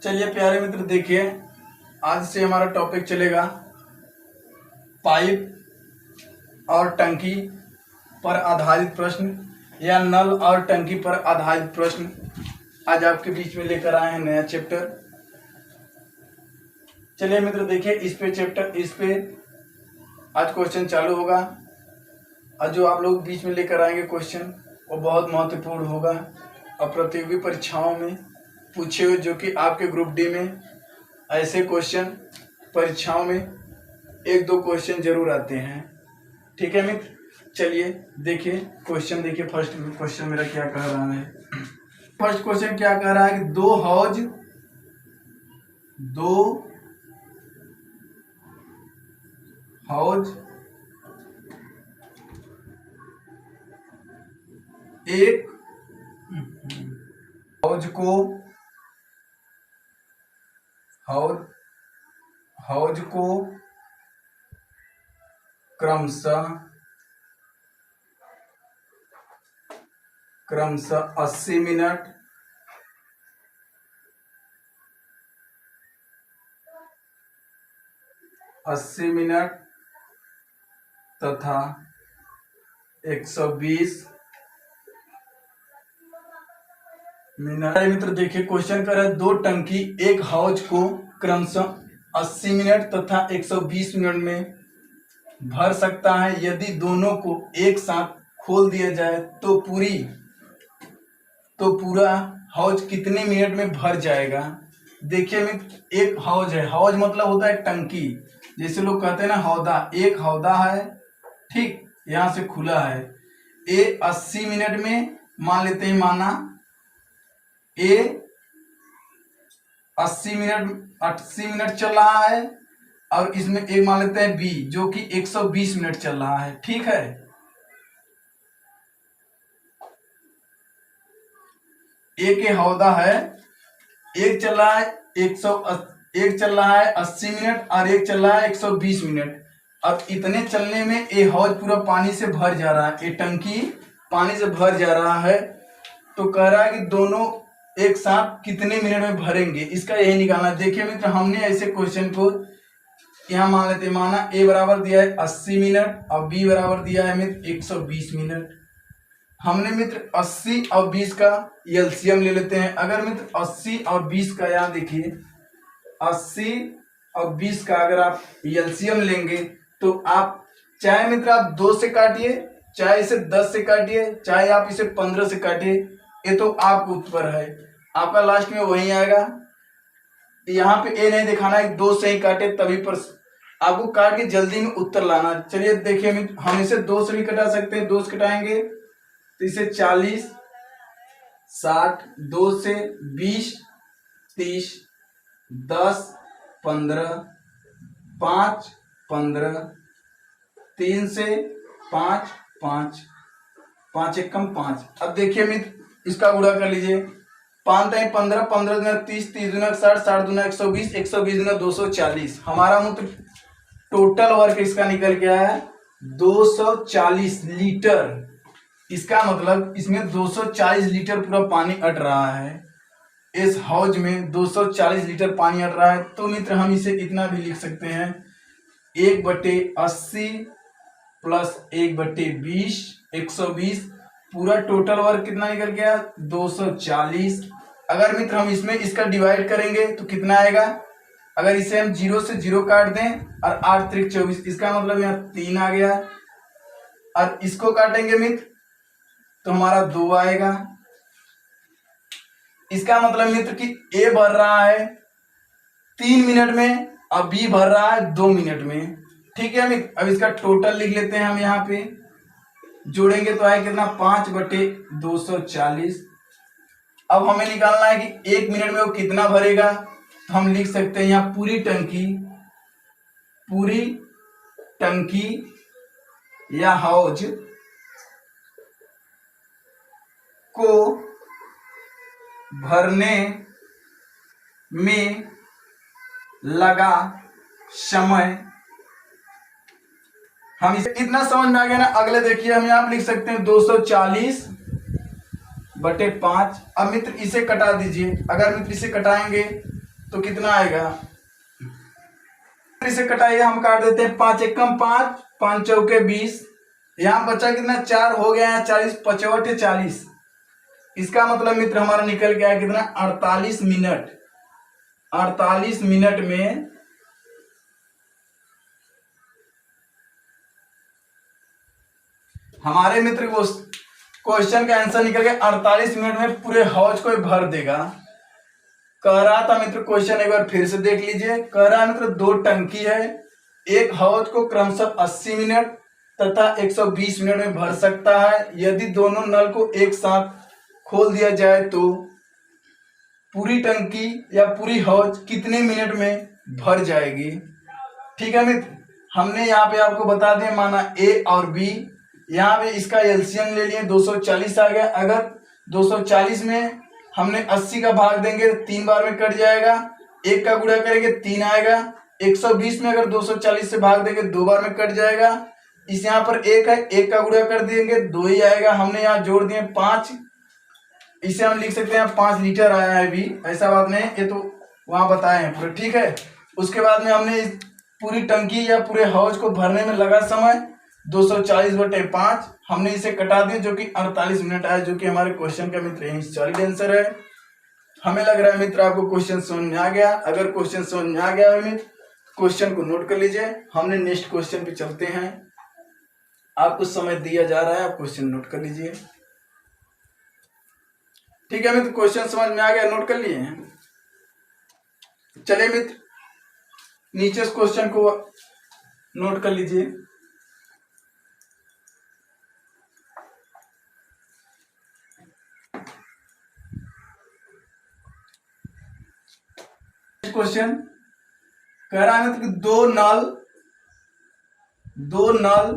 चलिए प्यारे मित्र, देखिए आज से हमारा टॉपिक चलेगा पाइप और टंकी पर आधारित प्रश्न या नल और टंकी पर आधारित प्रश्न। आज आपके बीच में लेकर आए हैं नया चैप्टर। चलिए मित्र, देखिए इस पे आज क्वेश्चन चालू होगा और जो आप लोग बीच में लेकर आएंगे क्वेश्चन वो बहुत महत्वपूर्ण होगा और प्रतियोगी परीक्षाओं में पूछे हुए, जो कि आपके ग्रुप डी में ऐसे क्वेश्चन परीक्षाओं में एक दो क्वेश्चन जरूर आते हैं। ठीक है मित्र, चलिए देखिए क्वेश्चन। देखिए फर्स्ट क्वेश्चन मेरा क्या कह रहा है। फर्स्ट क्वेश्चन क्या कह रहा है कि दो हौज एक हौज को क्रमशः 80 मिनट तथा 120 मिनट। मित्र देखिए क्वेश्चन कर रहा है, दो टंकी एक हौज को क्रमशः 80 मिनट तथा 120 मिनट में भर सकता है। यदि दोनों को एक साथ खोल दिया जाए तो पूरा हौज कितने मिनट में भर जाएगा। देखिए मित्र, एक हौज है, हौज मतलब होता है टंकी, जैसे लोग कहते हैं ना हौदा, एक हौदा है, ठीक, यहां से खुला है। ए 80 मिनट में मान लेते हैं, माना ए 80 मिनट चल रहा है और इसमें एक मान लेते हैं बी जो कि 120 मिनट चल रहा है। ठीक है, ए के हौदा है, एक चल रहा है 80 मिनट और एक चल रहा है 120 मिनट। अब इतने चलने में ये हौज पूरा पानी से भर जा रहा है, ये टंकी पानी से भर जा रहा है। तो कह रहा है कि दोनों एक साथ कितने मिनट में भरेंगे, इसका यही निकालना। देखिए मित्र, हमने ऐसे क्वेश्चन को यहाँ मान लेते हैं, माना ए बराबर दिया है 80 मिनट और बी बराबर दिया है मित्र 120 मिनट। हमने मित्र 80 और 20 का एलसीएम ले लेते हैं। अगर मित्र 80 और 20 का, यहाँ देखिए 80 और 20 का अगर आप एलसीएम लेंगे तो आप चाहे मित्र आप 2 से काटिए, चाहे इसे 10 से काटिए, चाहे आप इसे 15 से काटिए, ये तो आपके ऊपर है, आपका लास्ट में वही आएगा। यहाँ पे ए नहीं दिखाना है, 2 से ही काटे तभी पर आपको काट के जल्दी में उत्तर लाना। चलिए देखिए मित्र, हम इसे 2 से भी कटा सकते हैं, 2 से कटाएंगे तो इसे 40 60, 2 से 20 30, 10 15, 5 15, 3 से 5 5, 5 एकम 5। अब देखिए मित्र, इसका गुणा कर लीजिए, 5 3 15, 15 दूना 30, 30 दूना 60, 60 दूना 120, 120 दूना 240। हमारा मित्र टोटल वर्क इसका निकल गया है 240 लीटर। इसका मतलब इसमें 240 लीटर पूरा पानी अट रहा है, इस हौज में 240 लीटर पानी अट रहा है। तो मित्र हम इसे इतना भी लिख सकते हैं, 1/80 प्लस 1/20 120, पूरा टोटल वर्क कितना निकल गया 240। अगर मित्र हम इसमें इसका डिवाइड करेंगे तो कितना आएगा, अगर इसे हम 0 से 0 काट दें और 8 3 24, इसका मतलब यहाँ 3 आ गया, और इसको काटेंगे मित्र तो हमारा 2 आएगा। इसका मतलब मित्र कि ए भर रहा है 3 मिनट में और बी भर रहा है 2 मिनट में। ठीक है मित्र, अब इसका टोटल लिख लेते हैं हम, यहाँ पे जोड़ेंगे तो आए कितना 5/240। अब हमें निकालना है कि 1 मिनट में वो कितना भरेगा, तो हम लिख सकते हैं यहाँ पूरी टंकी या हौज को भरने में लगा समय। हम इसे इतना समझ में आ गया ना। अगले देखिए, हम यहाँ लिख सकते हैं 240/5। अब मित्र इसे कटा दीजिए। अगर मित्र इसे कटाएंगे तो कितना आएगा, इसे कटाइए, हम काट देते हैं। 5 एकम 5, 5 चौके 20, यहाँ बचा कितना 4 हो गया है 40, 55 40। इसका मतलब मित्र हमारा निकल गया कितना 48 मिनट। 48 मिनट में हमारे मित्र को क्वेश्चन का आंसर निकल गया 48 मिनट में पूरे हौज को भर देगा। कह रहा था मित्र क्वेश्चन एक बार फिर से देख लीजिए। कह रहा है मित्र 2 टंकी है, एक हौज को क्रमशः 80 मिनट तथा 120 मिनट में भर सकता है। यदि दोनों नल को एक साथ खोल दिया जाए तो पूरी टंकी या पूरी हौज कितने मिनट में भर जाएगी। ठीक है मित्र, हमने यहाँ पे आपको बता दें, माना ए और बी, यहाँ पे इसका एलसीएम ले लिए 240 आ गया। अगर 240 में हमने 80 का भाग देंगे 3 बार में कट जाएगा, 1 का गुणा करेंगे 3 आएगा। 120 में अगर 240 से भाग देंगे 2 बार में कट जाएगा। इस यहाँ पर 1 है, 1 का गुणा कर देंगे 2 ही आएगा। हमने यहाँ जोड़ दिए 5, इसे हम लिख सकते हैं 5 लीटर आया है भी, ऐसा बात नहीं, ये तो वहां बताए हैं पूरे। ठीक है, उसके बाद में हमने पूरी टंकी या पूरे हौज को भरने में लगा समय 240/5, हमने इसे कटा दिया जो कि 48 मिनट आया, जो कि हमारे क्वेश्चन का मित्र यही सॉलिड आंसर है। हमें लग रहा है मित्र आपको क्वेश्चन समझ में आ गया। अगर क्वेश्चन समझ में आ गया है मित्र, क्वेश्चन को नोट कर लीजिए। हमने नेक्स्ट क्वेश्चन पे चलते हैं। आपको समय दिया जा रहा है, आप क्वेश्चन नोट कर लीजिए। ठीक है मित्र, क्वेश्चन समझ में आ गया, नोट कर लिए हैं। चलिए मित्र नीचे इस क्वेश्चन को नोट कर लीजिए। क्वेश्चन कह रहा है मित्र कि दो नल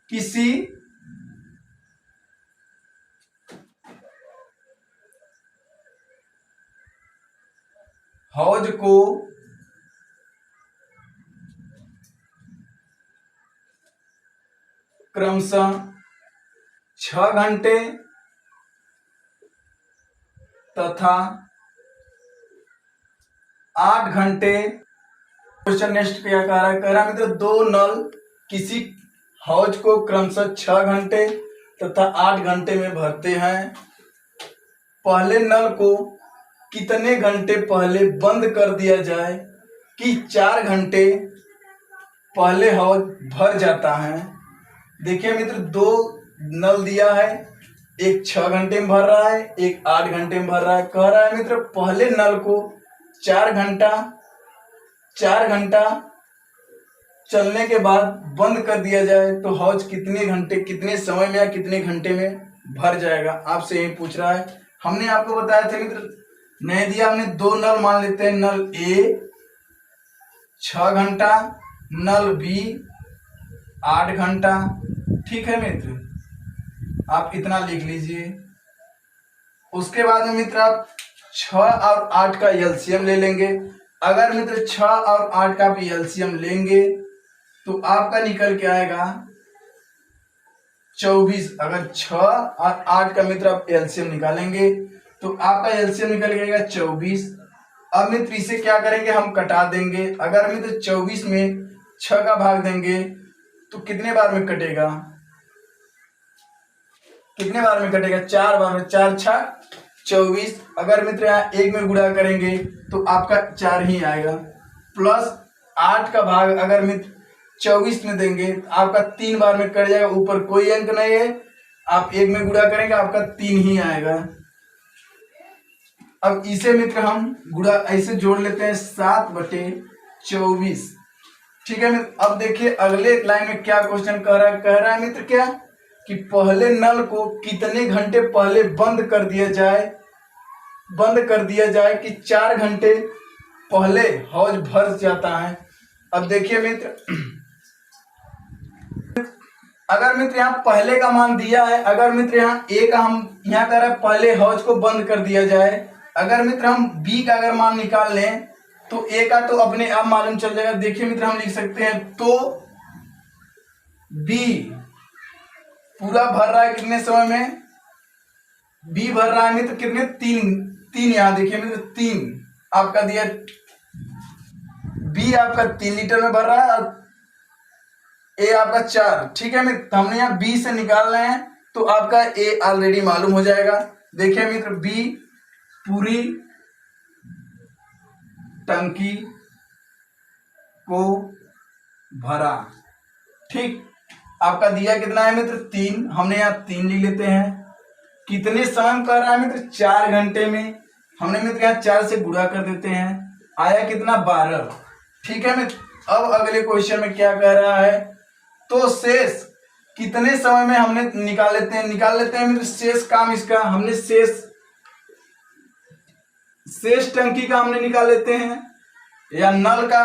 किसी हौज को क्रमशः 6 घंटे तथा 8 घंटे। क्वेश्चन नेक्स्ट क्या कह रहा है, कह रहा है मित्र 2 नल किसी हौज को क्रमशः 6 घंटे तथा 8 घंटे में भरते हैं। पहले नल को कितने घंटे पहले बंद कर दिया जाए कि 4 घंटे पहले हौज भर जाता है। देखिए मित्र 2 नल दिया है, एक 6 घंटे में भर रहा है, एक 8 घंटे में भर रहा है। कह रहा है मित्र पहले नल को 4 घंटा चलने के बाद बंद कर दिया जाए तो हौज कितने घंटे, कितने समय में या कितने घंटे में भर जाएगा, आपसे यही पूछ रहा है। हमने आपको बताया था मित्र, नहीं दिया, हमने 2 नल मान लेते हैं। नल ए 6 घंटा, नल बी 8 घंटा। ठीक है मित्र, आप इतना लिख लीजिए। उसके बाद में मित्र आप 6 और 8 का एलसीएम ले लेंगे। अगर मित्र 6 और 8 का आप एलसीएम लेंगे तो आपका निकल के आएगा 24। अगर 6 और 8 का मित्र आप एलसीएम निकालेंगे तो आपका एलसीएम निकल के आएगा 24। अब मित्र इसे क्या करेंगे, हम कटा देंगे। अगर मित्र 24 में 6 का भाग देंगे तो कितने बार में कटेगा, कितने बार में कटेगा, 4 बार में। 4 6 24। अगर मित्र यहाँ 1 में गुणा करेंगे तो आपका 4 ही आएगा। प्लस 8 का भाग अगर मित्र 24 में देंगे तो आपका 3 बार में कट जाएगा, ऊपर कोई अंक नहीं है, आप 1 में गुणा करेंगे आपका 3 ही आएगा। अब इसे मित्र हम गुणा ऐसे जोड़ लेते हैं 7/24। ठीक है मित्र, अब देखिए अगले लाइन में क्या क्वेश्चन कह रहा है मित्र क्या, कि पहले नल को कितने घंटे पहले बंद कर दिया जाए कि 4 घंटे पहले हौज भर जाता है। अब देखिए मित्र, अगर मित्र यहाँ पहले का मान दिया है, अगर मित्र यहाँ ए का हम यहाँ कह रहे हैं पहले हौज को बंद कर दिया जाए। अगर मित्र हम बी का अगर मान निकाल लें तो ए का तो अपने आप मालूम चल जाएगा। देखिए मित्र हम लिख सकते हैं, तो बी पूरा भर रहा है कितने समय में, बी भर रहा है मित्र कितने, 3 यहाँ देखिए मित्र 3 आपका दिया, बी आपका 3 लीटर में भर रहा है और ए आपका 4। ठीक है मित्र, हमने यहाँ बी से निकाल रहे हैं तो आपका ए ऑलरेडी मालूम हो जाएगा। देखिए मित्र, बी पूरी टंकी को भरा। ठीक, आपका दिया कितना है मित्र 3, हमने यहाँ 3 लिख लेते हैं। कितने समय में कर रहा है मित्र 4 घंटे में, हमने मित्र यहाँ 4 से गुणा कर देते हैं, आया कितना 12। ठीक है मित्र, अब अगले क्वेश्चन में क्या कह रहा है, तो शेष कितने समय में हमने निकाल लेते हैं मित्र शेष काम इसका, हमने शेष टंकी का हमने निकाल लेते हैं या नल का।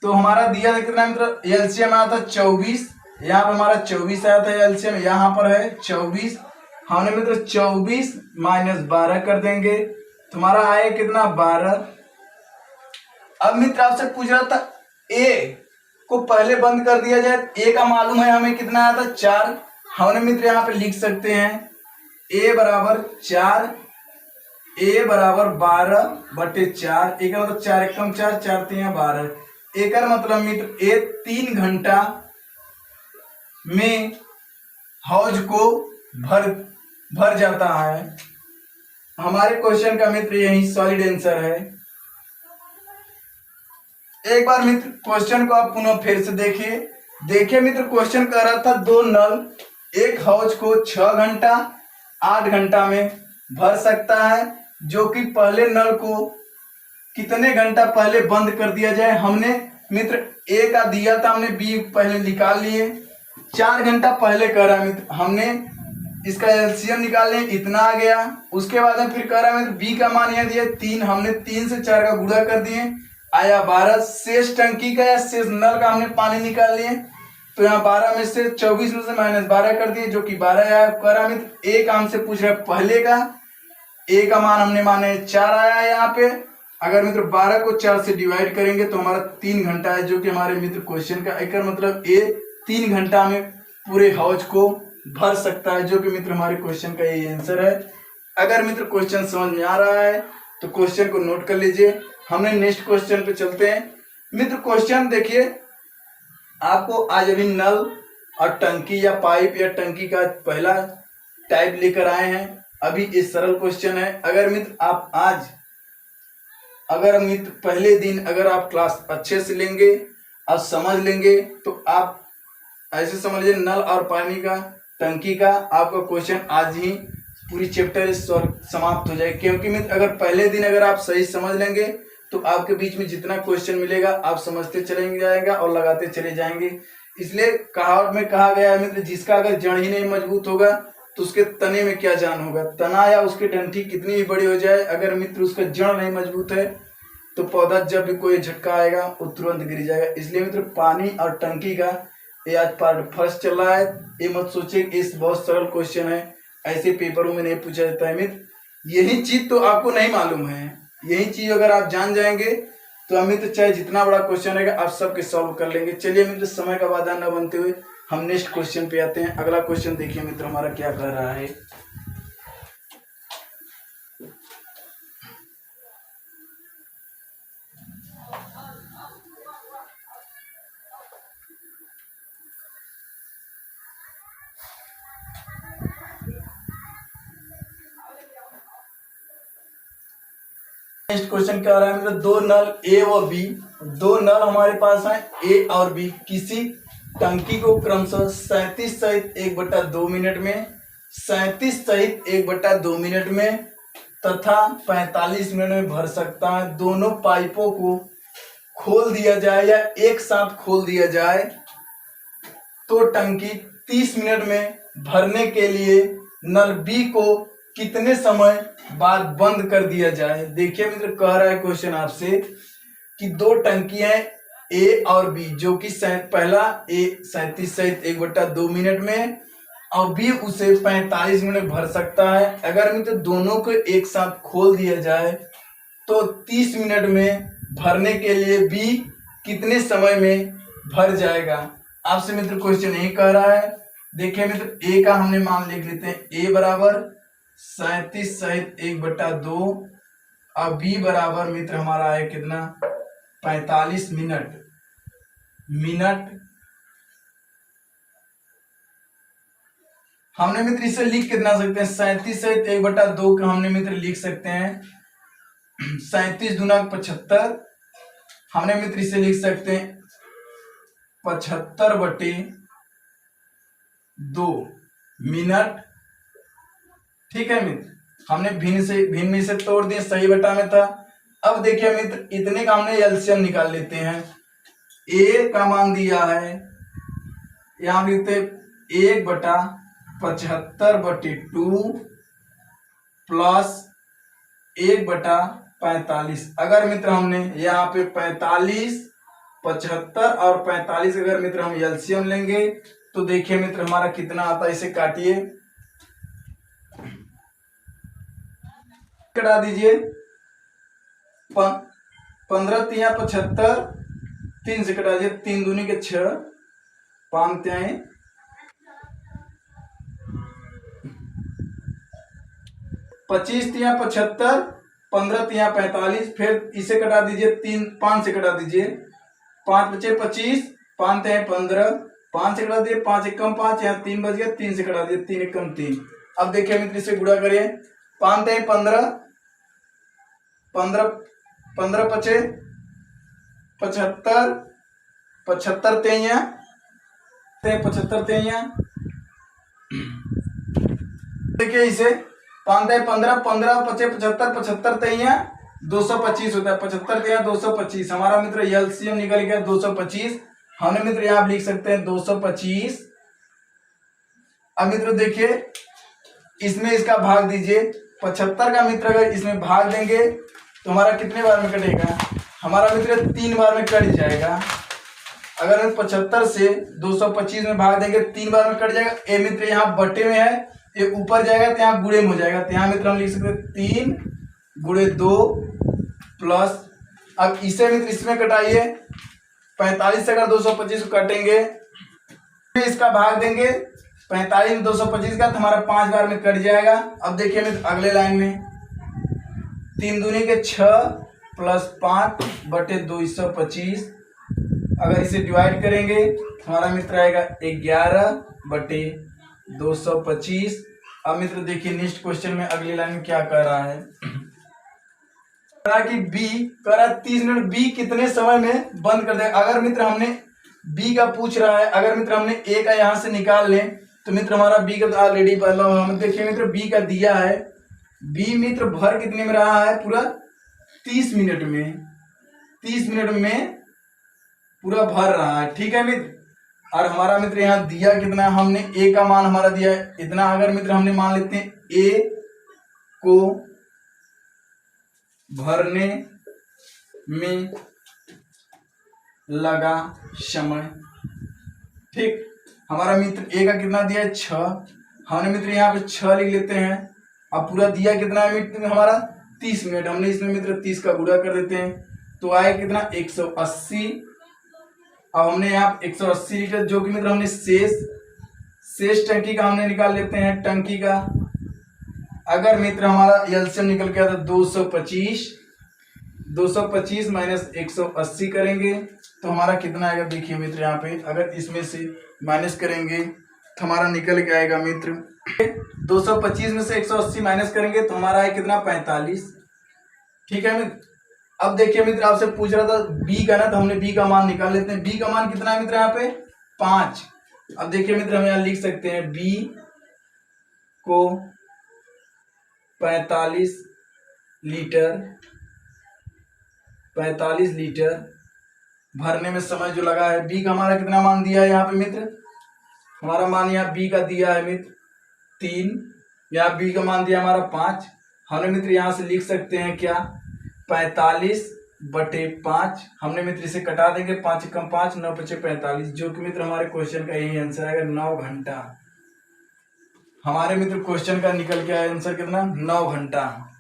तो हमारा दिया कितना मित्र, एलसीएम आया था 24, यहाँ पर हमारा 24 आया था एलसीएम, यहाँ पर है 24, हमने मित्र 24 - 12 कर देंगे, तुम्हारा आया कितना 12। अब मित्र आपसे पूछ रहा था ए को पहले बंद कर दिया जाए, ए का मालूम है हमें कितना आया था 4, हमने मित्र यहाँ पे लिख सकते हैं ए बराबर 4, ए बराबर 12/4, एक मतलब 4 एकम 4, 4 3 12, एक मतलब मित्र ए 3 घंटा में हौज को भर जाता है। हमारे क्वेश्चन का मित्र यही सॉलिड आंसर है। एक बार मित्र क्वेश्चन को आप पुनः फिर से देखिए मित्र, क्वेश्चन कह रहा था 2 नल एक हौज को 6 घंटा 8 घंटा में भर सकता है, जो कि पहले नल को कितने घंटा पहले बंद कर दिया जाए। हमने मित्र ए का दिया था, हमने बी पहले निकाल लिए, 4 घंटा पहले कह रहा है मित्र, हमने इसका एलसीएम निकाल लिया, इतना आ गया। उसके बाद में फिर कह रहा है मित्र बी का मान यहाँ दिया 3, हमने 3 से 4 का गुणा कर दिए, आया 12। शेष टंकी का या शेष नल का हमने पानी निकाल लिए, तो यहाँ 12 में से 24 में से -12 कर दिए, जो कि 12 आया। कह रहा मित्र ए का हमसे पूछ रहा है पहले का, ए का मान हमने माने 4 आया है यहाँ पे। अगर मित्र 12 को 4 से डिवाइड करेंगे तो हमारा 3 घंटा है, जो कि हमारे मित्र क्वेश्चन का एक मतलब ए 3 घंटा में पूरे हौज को भर सकता है, जो कि मित्र हमारे क्वेश्चन का ये आंसर है। अगर मित्र क्वेश्चन समझ में आ रहा है तो क्वेश्चन को नोट कर लीजिए। हमने नेक्स्ट क्वेश्चन पे चलते हैं। मित्र क्वेश्चन देखिए, आपको आज अभी नल और टंकी या पाइप या टंकी का पहला टाइप लेकर आए हैं। अभी ये सरल क्वेश्चन है। अगर मित्र पहले दिन अगर आप क्लास अच्छे से लेंगे और समझ लेंगे तो आप ऐसे समझ लीजिए नल और पानी का टंकी का आपका क्वेश्चन आज ही पूरी चैप्टर समाप्त हो जाए। क्योंकि मित्र अगर पहले दिन अगर आप सही समझ लेंगे तो आपके बीच में जितना क्वेश्चन मिलेगा आप समझते चले जाएगा और लगाते चले जाएंगे। इसलिए कहावत में कहा गया है मित्र, जिसका अगर जड़ ही नहीं मजबूत होगा तो उसके तने में क्या जान होगा। तना या उसकी डंठी कितनी भी बड़ी हो जाए, अगर मित्र उसका जड़ नहीं मजबूत है तो पौधा जब भी कोई झटका आएगा वो तुरंत गिर जाएगा। इसलिए मित्र पानी और टंकी का ये आज पार्ट फर्स्ट चल रहा है। ये मत सोचिए इस बहुत सरल क्वेश्चन है, ऐसे पेपरों में नहीं पूछा जाता है मित्र। यही चीज तो आपको नहीं मालूम है, यही चीज अगर आप जान जाएंगे तो मित्र चाहे जितना बड़ा क्वेश्चन रहेगा आप सबके सॉल्व कर लेंगे। चलिए मित्र समय का बाधा न बनते हुए हम नेक्स्ट क्वेश्चन पे आते हैं। अगला क्वेश्चन देखिए मित्र हमारा क्या कह रहा है। नेक्स्ट क्वेश्चन क्या रहा है मतलब 2 नल ए और बी, 2 नल हमारे पास है ए और बी, किसी टंकी को क्रमशः 37 सहित 1/2 मिनट में, 37 सहित 1/2 मिनट में तथा 45 मिनट में भर सकता है। दोनों पाइपों को खोल दिया जाए या एक साथ खोल दिया जाए तो टंकी 30 मिनट में भरने के लिए नल बी को कितने समय बाद बंद कर दिया जाए। देखिए मित्र कह रहा है क्वेश्चन आपसे कि 2 टंकियां ए और बी, जो कि पहला ए 37 सहित 1/2 मिनट में और बी उसे 45 मिनट में भर सकता है। अगर मित्र दोनों को एक साथ खोल दिया जाए तो 30 मिनट में भरने के लिए बी कितने समय में भर जाएगा। आपसे मित्र क्वेश्चन यही कह रहा है। देखिए मित्र ए का हमने मान लिख लेते हैं, ए बराबर 37 सहित 1/2 अब बी बराबर मित्र हमारा है कितना 45 मिनट। हमने मित्र इसे लिख कितना सकते हैं 37 से 1/2 का हमने मित्र लिख सकते हैं 37 दूना 75। हमने मित्र इसे लिख सकते हैं 75/2 मिनट। ठीक है मित्र, हमने भिन्न में से तोड़ दिए, सही बटा में था। अब देखिए मित्र इतने का हमने एलसीएम निकाल लेते हैं। ए का मान दिया है यहां लिखते 1/75/2 प्लस 1/45। अगर मित्र हमने यहाँ पे 45, 75 और 45 अगर मित्र हम एलसीएम लेंगे तो देखिए मित्र हमारा कितना आता है, इसे काटिए, कटा दीजिए। 15 तिया 75, 3 से कटा दीजिए, 3 दूनी के 6, 5 त्याए 25 तिया 75, 15 तिया 45, फिर इसे कटा दीजिए 3, 5 से कटा दीजिए, 5 बचे 25, 5 त्याए 15, 5 से कटा दिए, 5 एक कम 5, यहाँ 3 बच गया, 3 से कटा दिए, 3 एक कम 3। अब देखिए मित्र इसे गुणा करिए, 5 त्याए 15, 15 पचे 75, 75 तेइया 75 तेइया। देखिए इसे 5 त्याए 15, 15 पचे 75, 75 तेइया 225 होता है, 75 तेइया 225। हमारा मित्र एलसीएम निकल गया 225। हमने मित्र यहाँ लिख सकते हैं 225। अब मित्र देखिए इसमें इसका भाग दीजिए, 75 का मित्र अगर इसमें भाग देंगे तो हमारा कितने बार में कटेगा, हमारा मित्र 3 बार में कट जाएगा। अगर हम 75 से 225 में भाग देंगे 3 बार में कट जाएगा। ए मित्र यहाँ बटे में है, ये ऊपर जाएगा तो यहाँ गुणे में हो जाएगा, तो यहाँ मित्र हम लिख सकते हैं 3 गुणे 2 प्लस। अब इसे मित्र इसमें कटाइए, 45 से अगर 225 को काटेंगे इसका भाग देंगे 45 में 225 का, तो हमारा 5 बार में कट जाएगा। अब देखिए मित्र अगले लाइन में 3 दूनी के 6 प्लस 5 बटे 225। अगर इसे डिवाइड करेंगे हमारा मित्र आएगा 11/225। अब मित्र देखिए नेक्स्ट क्वेश्चन में अगली लाइन में क्या कह रहा है, कि बी कह रहा है 30 मिनट, बी कितने समय में बंद कर देगा। अगर मित्र हमने बी का पूछ रहा है, अगर मित्र हमने ए का यहां से निकाल लें तो मित्र हमारा बी का ऑलरेडी पहला हम देखिए मित्र बी का दिया है, बी मित्र भर कितने में रहा है, पूरा 30 मिनट में, 30 मिनट में पूरा भर रहा है। ठीक है मित्र, और हमारा मित्र यहाँ दिया कितना, हमने ए का मान हमारा दिया है इतना। अगर मित्र हमने मान लेते हैं ए को भरने में लगा समय, ठीक, हमारा मित्र ए का कितना दिया है 6। हमने मित्र यहाँ पे 6 लिख लेते हैं। अब पूरा दिया कितना है मित्र हमारा 30 मिनट, हमने इसमें मित्र 30 का गुणा कर देते हैं तो आए कितना 180। अब हमने यहाँ 180 लीटर जो कि मित्र हमने शेष टंकी का हमने निकाल लेते हैं, टंकी का। अगर मित्र हमारा एलसीएम निकल गया था 225 माइनस 180 करेंगे तो हमारा कितना आएगा, देखिए मित्र यहाँ पे अगर इसमें से माइनस करेंगे तो हमारा निकल के आएगा मित्र 225 में से 180 माइनस करेंगे तो हमारा है कितना 45। ठीक है मित्र, अब देखिए मित्र आपसे पूछ रहा था बी का ना, तो हमने बी का मान निकाल लेते हैं। बी का मान कितना है मित्र यहाँ पे 5। अब देखिए मित्र हम यहाँ लिख सकते हैं बी को 45 लीटर भरने में समय जो लगा है। बी का हमारा कितना मान दिया है यहाँ पे मित्र, हमारा मान यहाँ बी का दिया है मित्र 3, यहाँ बी का मान दिया हमारा 5। हमने मित्र यहाँ से लिख सकते हैं क्या 45/5। हमने मित्र इसे कटा देंगे, 5 कम 5 9 बचे 45, जो कि मित्र हमारे क्वेश्चन का यही आंसर आएगा 9 घंटा। हमारे मित्र क्वेश्चन का निकल के आया आंसर कितना 9 घंटा।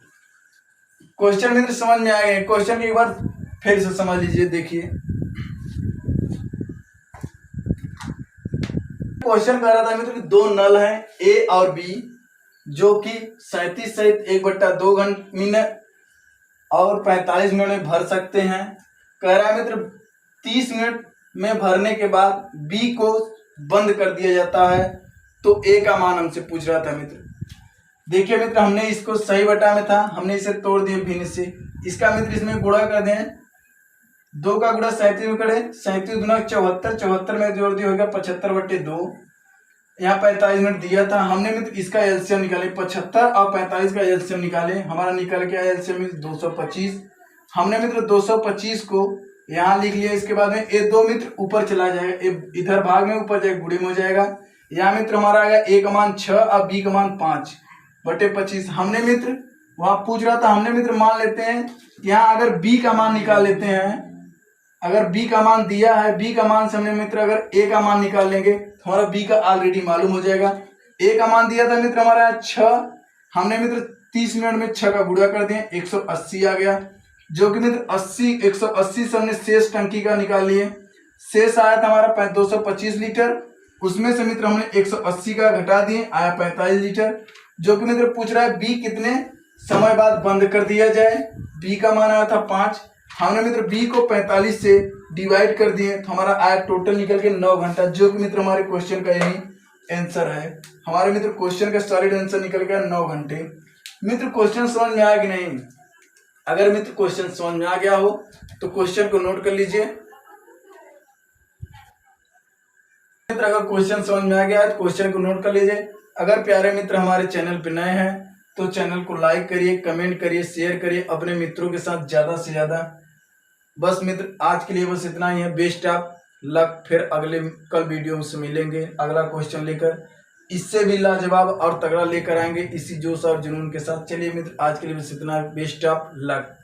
क्वेश्चन मित्र समझ में आ गए, क्वेश्चन एक बार फिर से समझ लीजिए। देखिए क्वेश्चन कह रहा था मित्र दो नल हैं ए और बी जो कि 37 सहित 1/2 मिनट और 45 मिनट में भर सकते हैं। कह रहा है मित्र 30 मिनट में भरने के बाद बी को बंद कर दिया जाता है। तो ए का मान हमसे पूछ रहा था मित्र। देखिए मित्र, हमने इसको सही बटा में था, हमने इसे तोड़ दिए भिन्न से। इसका मित्र इसमें गुणा कर दें, 2 का गुणा 37 में करें, 37 गुना 74, 74 में जोड़ दिया होगा 75/2। यहाँ 45 मिनट दिया था, हमने मित्र इसका एलसीएम निकाले, 75 और 45 का एलसीएम निकाले, हमारा निकल के आया एलसीएम 225। हमने मित्र 225 को यहाँ लिख लिया। इसके बाद में ये 2 मित्र ऊपर चला जाएगा, इधर भाग में ऊपर जाएगा, गुणे में हो जाएगा। यहाँ मित्र हमारा आएगा ए का मान 6 और बी का मान 5/25। हमने मित्र वहां पूछ रहा था, हमने मित्र मान लेते हैं यहाँ अगर बी का मान निकाल लेते हैं, अगर बी का मान दिया है, बी का मान से हमने मित्र अगर ए का मान निकाल लेंगे तो हमारा बी का ऑलरेडी मालूम हो जाएगा। ए का मान दिया था मित्र हमारा 6, हमने मित्र 30 मिनट में 6 का गुणा कर दिए, 180 आ गया, जो कि मित्र 180 से हमने शेष टंकी का निकाल लिए। शेष आया था हमारा 225 लीटर, उसमें से मित्र हमने 180 का घटा दिए, आया 45 लीटर। जो कि मित्र पूछ रहा है बी कितने समय बाद बंद कर दिया जाए। बी का मान आया था 5, हमने मित्र बी को 45 से डिवाइड कर दिए तो हमारा आया टोटल निकल के 9 घंटा, जो कि मित्र हमारे क्वेश्चन का यही आंसर है। हमारे मित्र क्वेश्चन का सॉलिड आंसर निकल गया 9 घंटे। मित्र क्वेश्चन समझ में आया कि नहीं? अगर मित्र क्वेश्चन समझ में आ गया हो तो क्वेश्चन को नोट कर लीजिए। मित्र अगर क्वेश्चन समझ में आ गया है तो क्वेश्चन को नोट कर लीजिए। अगर प्यारे मित्र हमारे चैनल पर नए हैं तो चैनल को लाइक करिए, कमेंट करिए, शेयर करिए अपने मित्रों के साथ ज्यादा से ज्यादा। बस मित्र आज के लिए बस इतना ही है। बेस्ट ऑफ लक, फिर अगले कल वीडियो में मिलेंगे अगला क्वेश्चन लेकर, इससे भी लाजवाब और तगड़ा लेकर आएंगे इसी जोश और जुनून के साथ। चलिए मित्र आज के लिए बस इतना, बेस्ट ऑफ लक।